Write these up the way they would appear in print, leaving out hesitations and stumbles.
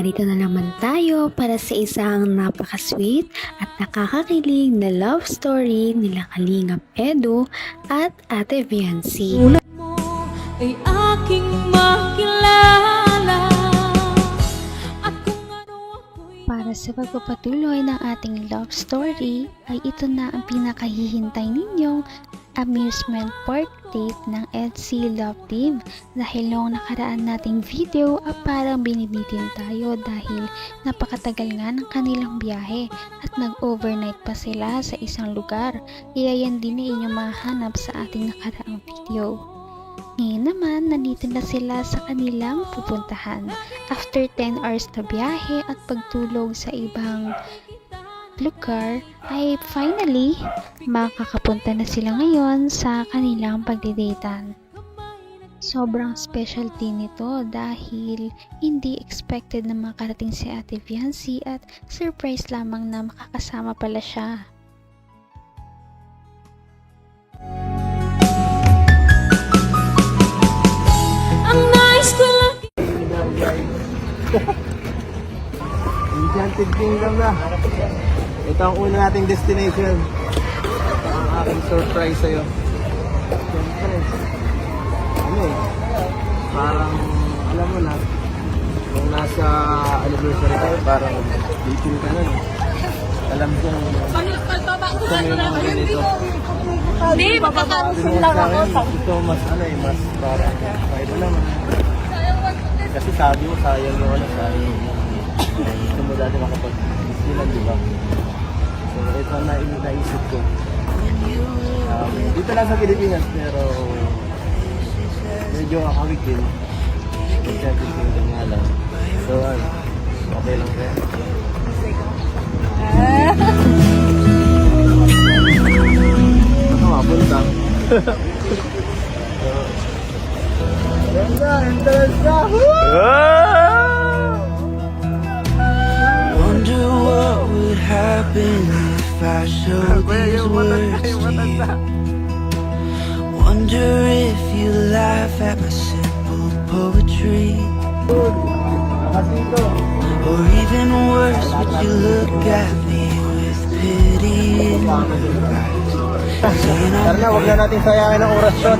narito na naman tayo para sa isang napaka-sweet at nakakakilig na love story nila Kalingap Edu at Ate Viancy. Mo ay aking makilala at kung ano ako'y Para sa pagpapatuloy ng ating love story ay ito na ang pinakahihintay ninyong amusement park date ng EDC Love Team. Dahil noong nakaraan nating video parang binibitin tayo dahil napakatagal nga ng kanilang biyahe at nag-overnight pa sila sa isang lugar. Iyan din na inyong mahanap sa ating nakaraang video. Ngayon naman, nandito na sila sa kanilang pupuntahan. After 10 hours na biyahe at pagtulog sa ibang lugar, ay finally, makakapunta na sila ngayon sa kanilang pagdidatean. Sobrang specialty nito dahil hindi expected na makarating si Ate Viancy at surprise lamang na makakasama pala siya. ang nais ko lang. Enchanted Kingdom na. Ito ang una nating destination. Ang aking surprise sa'yo. Siyempre, ano eh, parang, alam mo na, kung nasa anniversary tayo, parang dating ka na eh. Alam kong gusto mo yung mga ganito. Hindi, magkakaroon lang ako. Ito mas ano eh, mas parang kahit alam mo. Kasi sabi mo, sayang mo ano, sayang mo. Gusto mo dati makapag-Disneyland, di ba? So ito ang naisip ko. Dito lang sa Pilipinas, pero medyo akawik din. Enchanted Kingdom nga lang. So okay lang kaya. Ano nga, punta. Ganda, entrance na! Wonder what would happen if I showed these words to you. Wonder if you laugh at my simple poetry. Or even worse, would you look at me with pity in your eyes? Saying Tara na, huwag na natin sayangin ang orasyon.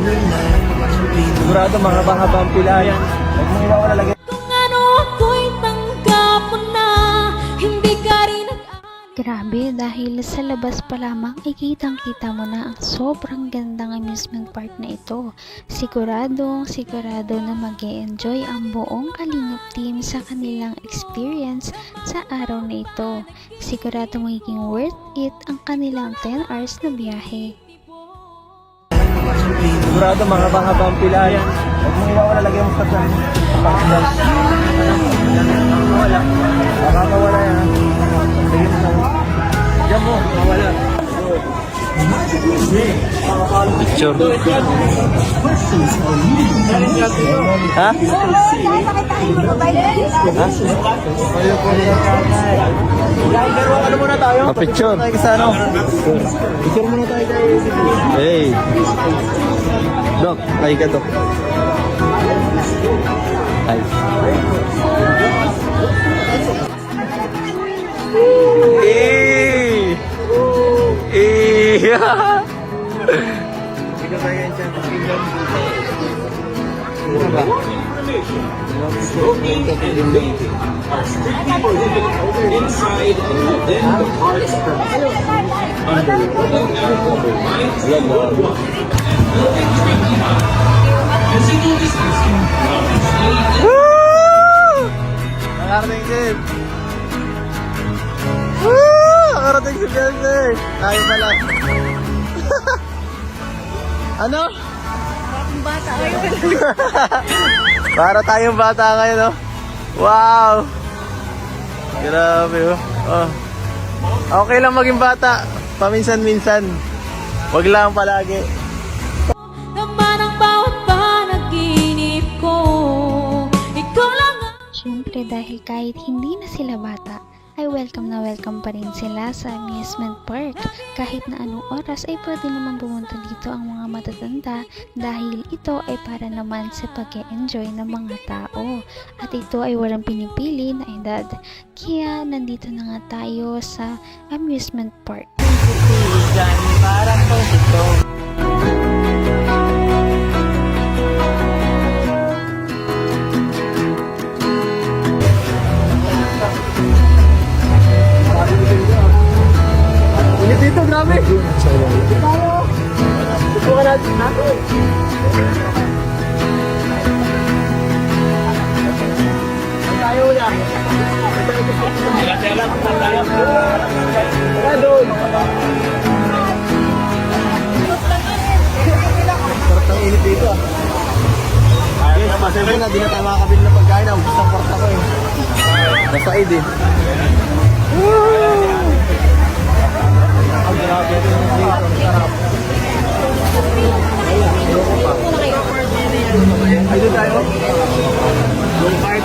Sigurado mahaba-haba ang pilayan. Huwag mo ilaw na lagyan. Kung ano ako'y tanggap mo na, hindi ka rin Grabe, dahil sa labas pa lamang ay kitang-kita mo na ang sobrang gandang amusement park na ito. Sigurado na mag-e-enjoy ang buong Kalingap team sa kanilang experience sa araw na ito. Sigurado magiging worth it ang kanilang 10 hours na biyahe. Sigurado mahaba-haba ang pilayan. Huwag mo ilaw na lagyan mo sa dyan. Wala. Baka mawala yan. Sige mo na. Diyan mo, mawala. Picture. Ha? Ano muna tayo? Picture. Picture muna tayo kayo. Hey. Dok, kayo ka Dok. Ay. Ikaw tayo Enchanted Kingdom. Mura ba? Inside and then the car is perfect. Under the right number 1. Physical distancing. Nakarating din. Nakarating si Beyonce. Tayo pala. Ano? bata ngayon. Para tayong bata ngayon, no? Wow! Grabe, oh. Oh. Okay lang maging bata. Paminsan-minsan. Wag lang palagi. Naman ang bawat panaginip ko, ikaw lang ang Siyempre dahil kahit hindi na sila bata, ay welcome na welcome pa rin sila sa amusement park. Kahit na anong oras ay pwede naman pumunta dito ang mga matatanda dahil ito ay para naman sa pag-e-enjoy ng mga tao. At ito ay walang pinipili na aktibidad. Kaya nandito na nga tayo sa amusement park. Init dito, grabe! Subukan natin, ha? Tayo na. Tara doon. Sarap ng init dito, ah. Yes, pasensya na, di na tayo makakabili ng pagkain. Ubus ang kwarta ko, eh. Nasaid, eh. Ang grabe ito yung dito. Ang sarap. Ay, doon tayo. Yung part.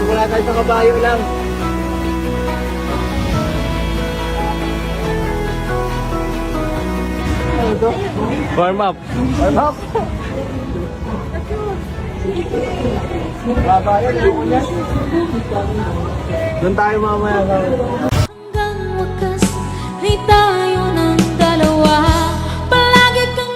Wala tayo sa kabayo lang. Warm up. Warm up. Doon tayo mamaya. Hanggang wakas ay tayo ng dalawa. Palagi kang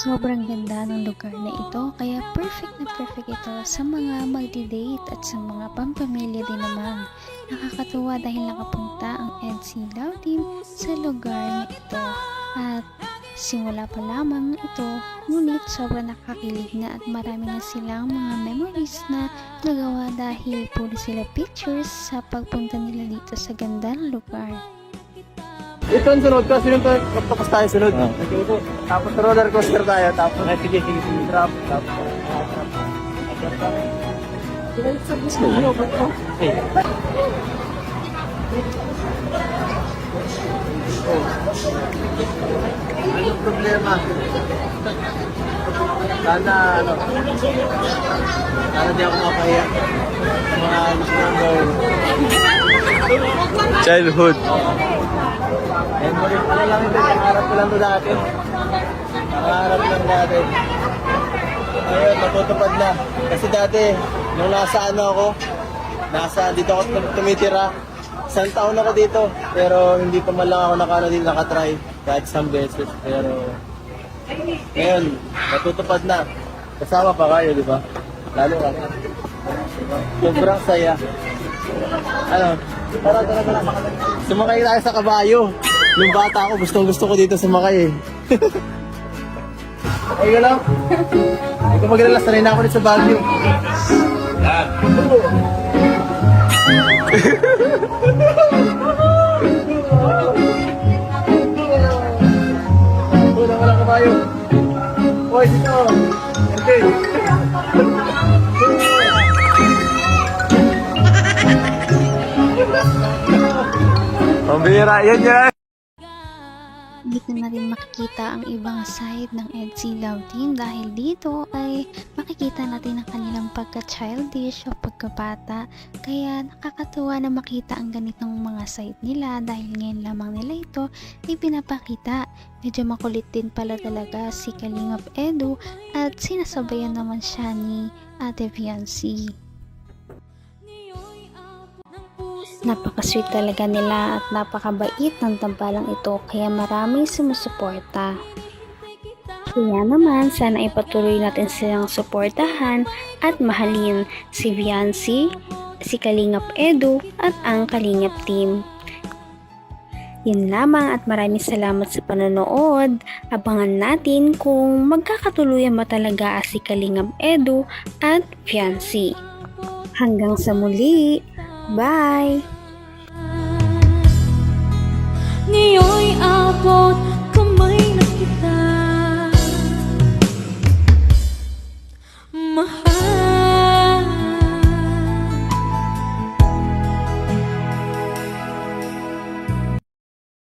Sobrang ganda ng lugar na ito, kaya perfect na perfect ito sa mga magdi-date at sa mga pampamilya din naman. Nakakatuwa dahil nakapunta ang EDC Love Team sa lugar na ito. At simula pa lamang ito, ngunit sobrang nakakilig na at marami na silang mga memories na nagawa dahil puro sila pictures sa pagpunta nila dito sa gandang lugar. Ito ang sunod ko. Tapos tayo sunod. Tapos roller coaster tayo. Tapos sige. Drop. Tapos anong problema? Sana di ako mapahiya. Mga gusto ng gawin. Childhood. Memory pala lang ito. Nangarap ko lang ito dati. Nangarap lang dati. Ayun, natutupad na. Kasi dati, nung dito ako tumitira. Isang taon ako dito. Pero hindi pa man lang ako nakatry. Kahit isang beses. Pero ngayon, natutupad na. Kasama pa kayo, di ba? Lalo ka. Sobrang saya. Tara. Sumakay tayo sa kabayo. Nung bata ako, gusto ko dito sumakay, eh. Ayun lang. Hindi ko magalala, sanay na ako dito sa Baguio. Wala kabayo. Hoy, dito. Okay. Pambira, yan. Dito na rin makikita ang ibang side ng EDC Love Team dahil dito ay makikita natin ang kanilang pagka-childish o pagkabata. Kaya nakakatuwa na makita ang ganitong mga side nila dahil ngayon lamang nila ito ay pinapakita. Medyo makulit din pala talaga si Kalingap Edu at sinasabayan naman siya ni Ate Viancy. Napaka-sweet talaga nila at napakabait ng tambalang ito kaya maraming sumusuporta. Kaya naman sana ipatuloy natin silang suportahan at mahalin si Viancy, si Kalingap Edu at ang Kalingap Team. Yun lamang at maraming salamat sa panonood. Abangan natin kung magkakatuluyan ba talaga si Kalingap Edu at Viancy. Hanggang sa muli! Bye! Ngayon'y abot